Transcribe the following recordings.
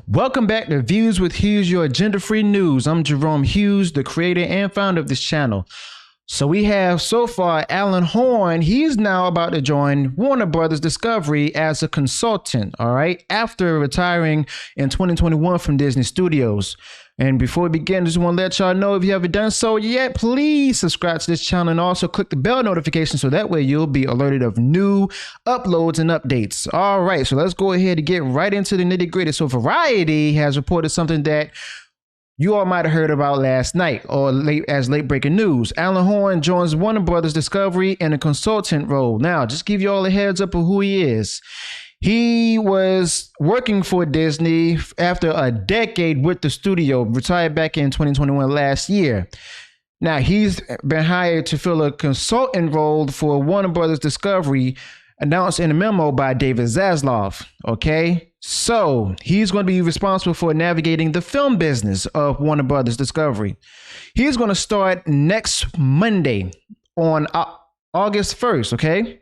Welcome back to Views with Hughes, your agenda-free news. I'm Jerome Hughes, the creator and founder of this channel. So we have so far Alan Horn. He's now about to join Warner Brothers Discovery as a consultant, all right, after retiring in 2021 from Disney Studios. And before we begin, just want to let y'all know, if you haven't done so yet, please subscribe to this channel and also click the bell notification so that way you'll be alerted of new uploads and updates. All right, so let's go ahead and get right into the nitty gritty. So Variety has reported something that you all might have heard about last night or late breaking news. Alan Horn joins Warner Brothers Discovery in a consultant role. Now, just give you all a heads up of who he is. He was working for Disney after a decade with the studio, retired back in 2021 last year. Now, he's been hired to fill a consultant role for Warner Brothers Discovery, announced in a memo by David Zaslav. Okay, so he's going to be responsible for navigating the film business of Warner Brothers Discovery. He's going to start next Monday on August 1st. Okay.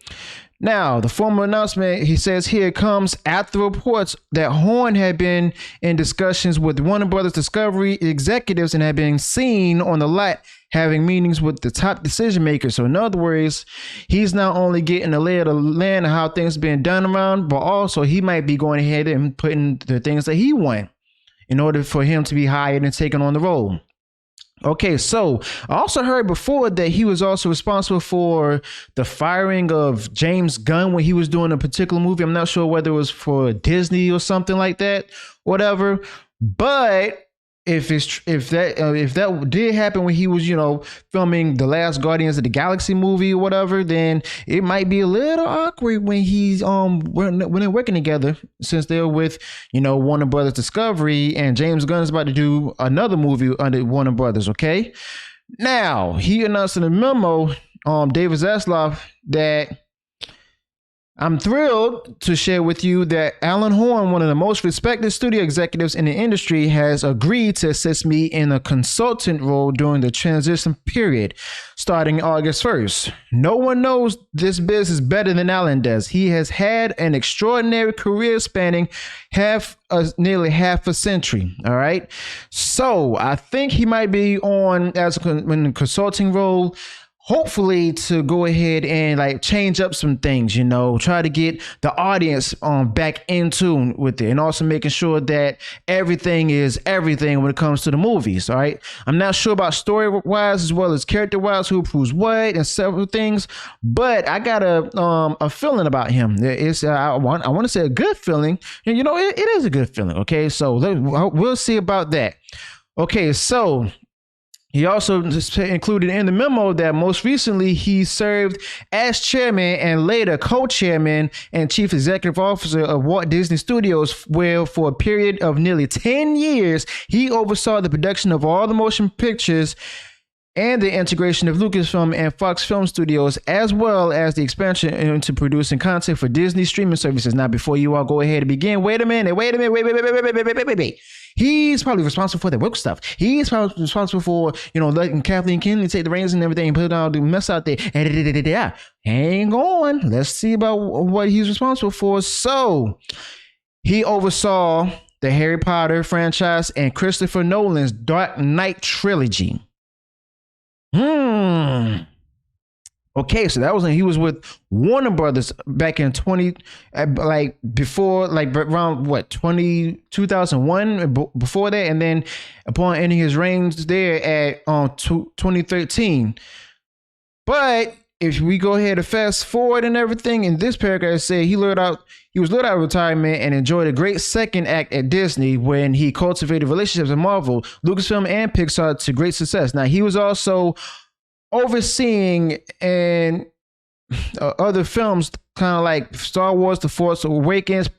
Now, the formal announcement, he says here, comes after reports that Horn had been in discussions with Warner Brothers Discovery executives and had been seen on the lot having meetings with the top decision makers. So in other words, he's not only getting a lay of the land of how things are being done around, but also he might be going ahead and putting the things that he wants in order for him to be hired and taken on the role. Okay, so I also heard before that he was also responsible for the firing of James Gunn when he was doing a particular movie. I'm not sure whether it was for Disney or something like that, whatever. But if that did happen when he was, filming the last Guardians of the Galaxy movie or whatever, then it might be a little awkward when he's when they're working together, since they're with Warner Brothers Discovery and James Gunn is about to do another movie under Warner Brothers. Okay, now he announced in a memo, David Zaslav, that I'm thrilled to share with you that Alan Horn, one of the most respected studio executives in the industry, has agreed to assist me in a consultant role during the transition period starting August 1st. No one knows this business better than Alan does. He has had an extraordinary career spanning nearly half a century. All right. So I think he might be on as in a consulting role, hopefully to go ahead and change up some things, try to get the audience back in tune with it, and also making sure that everything is everything when it comes to the movies. All right. I'm not sure about story wise as well as character wise, who proves what and several things, but I got a feeling about him. It's I want to say a good feeling, and it is a good feeling. Okay. So we'll see about that. Okay. So he also included in the memo that most recently he served as chairman and later co-chairman and chief executive officer of Walt Disney Studios, where for a period of nearly 10 years, he oversaw the production of all the motion pictures and the integration of Lucasfilm and Fox Film Studios, as well as the expansion into producing content for Disney streaming services. Now, before you all go ahead and begin, wait a minute. He's probably responsible for the work stuff. He's probably responsible for, letting Kathleen Kennedy take the reins and everything and put all the mess out there. Hang on. Let's see about what he's responsible for. So he oversaw the Harry Potter franchise and Christopher Nolan's Dark Knight trilogy. Okay, so that was when he was with Warner Brothers back in around 2001, before that, and then upon ending his reigns there at 2013. But if we go ahead and fast forward and everything, in this paragraph it said he was lured out of retirement and enjoyed a great second act at Disney when he cultivated relationships with Marvel, Lucasfilm, and Pixar to great success. Now, he was also overseeing and other films, kind of like Star Wars: The Force Awakens,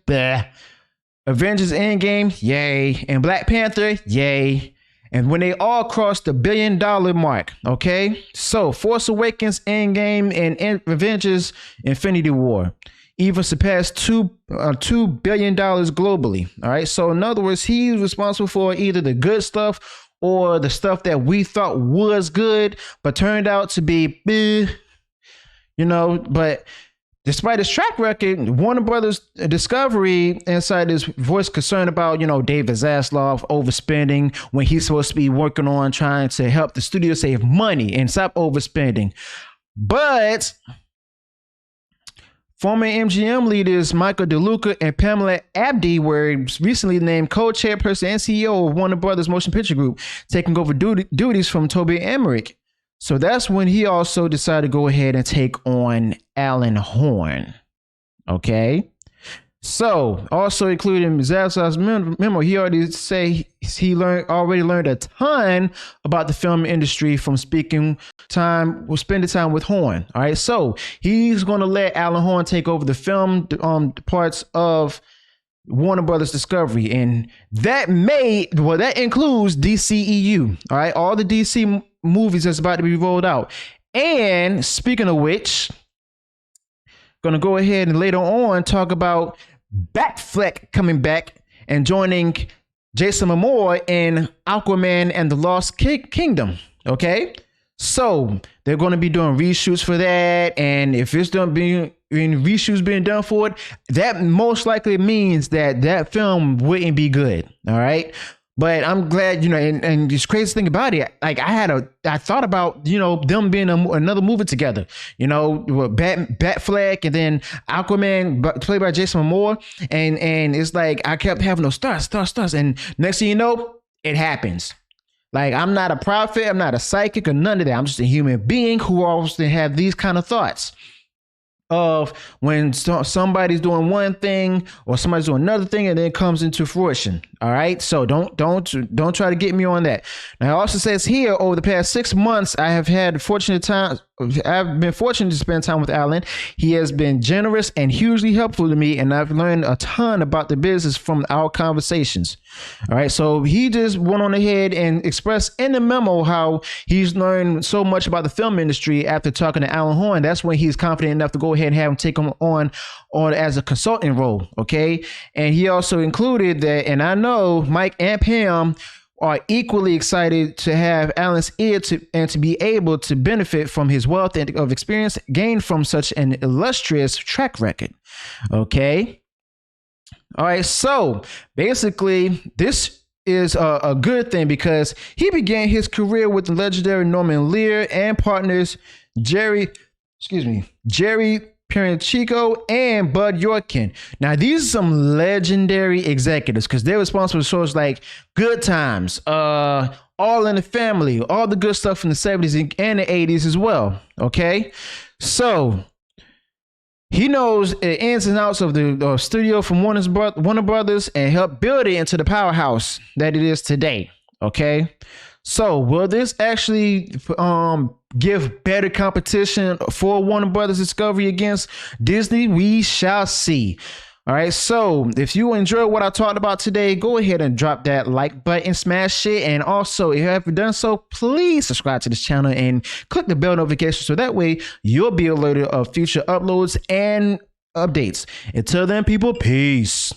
Avengers Endgame, yay, and Black Panther, yay. And when they all crossed the $1 billion mark, okay? So Force Awakens, Endgame, and Avengers Infinity War even surpassed $2 billion globally, all right? So in other words, he's responsible for either the good stuff or the stuff that we thought was good, but turned out to be, but despite his track record, Warner Brothers Discovery Insiders voiced concern about, David Zaslav overspending when he's supposed to be working on trying to help the studio save money and stop overspending. But former MGM leaders Michael DeLuca and Pamela Abdi were recently named co-chairperson and CEO of Warner Brothers Motion Picture Group, taking over duties from Toby Emmerich. So that's when he also decided to go ahead and take on Alan Horn. Okay. So also including Zaslav's memo, he already say he already learned a ton about the film industry from spending time with Horn. All right. So he's going to let Alan Horn take over the film parts of Warner Brothers Discovery, and that includes DCEU. All right, all the DC movies that's about to be rolled out. And speaking of which, gonna go ahead and later on talk about Batfleck coming back and joining Jason Momoa in Aquaman and the Lost Kingdom. Okay, so they're going to be doing reshoots for that, and if it's done being reshoots being done for it, that most likely means that film wouldn't be good. All right. But I'm glad, and this crazy thing about it, like I thought about, them being another movie together, Batfleck and then Aquaman played by Jason Momoa. And it's like, I kept having those stars. And next thing you know, it happens. Like, I'm not a prophet, I'm not a psychic or none of that. I'm just a human being who also have these kind of thoughts of when somebody's doing one thing or somebody's doing another thing and then it comes into fruition. All right. So don't try to get me on that. Now, it also says here, over the past 6 months, I've been fortunate to spend time with Alan. He has been generous and hugely helpful to me, and I've learned a ton about the business from our conversations. All right. So he just went on ahead and expressed in the memo how he's learned so much about the film industry after talking to Alan Horn. That's when he's confident enough to go ahead and have him take him on as a consulting role. Okay. And he also included that, and I know Mike and Pam are equally excited to have Alan's ear and to be able to benefit from his wealth of experience gained from such an illustrious track record. Okay. All right. So basically, this is a good thing because he began his career with the legendary Norman Lear and partners Jerry Parenchico and Bud Yorkin. Now, these are some legendary executives because they're responsible for shows like Good Times, All in the Family, all the good stuff from the 70s and the 80s as well. Okay, so he knows the ins and outs of the studio from Warner Brothers and helped build it into the powerhouse that it is today. Okay, so will this actually give better competition for Warner Brothers Discovery against Disney? We shall see. All right. So if you enjoyed what I talked about today, go ahead and drop that like button, smash it. And also, if you haven't done so, please subscribe to this channel and click the bell notification so that way you'll be alerted of future uploads and updates. Until then, people, peace.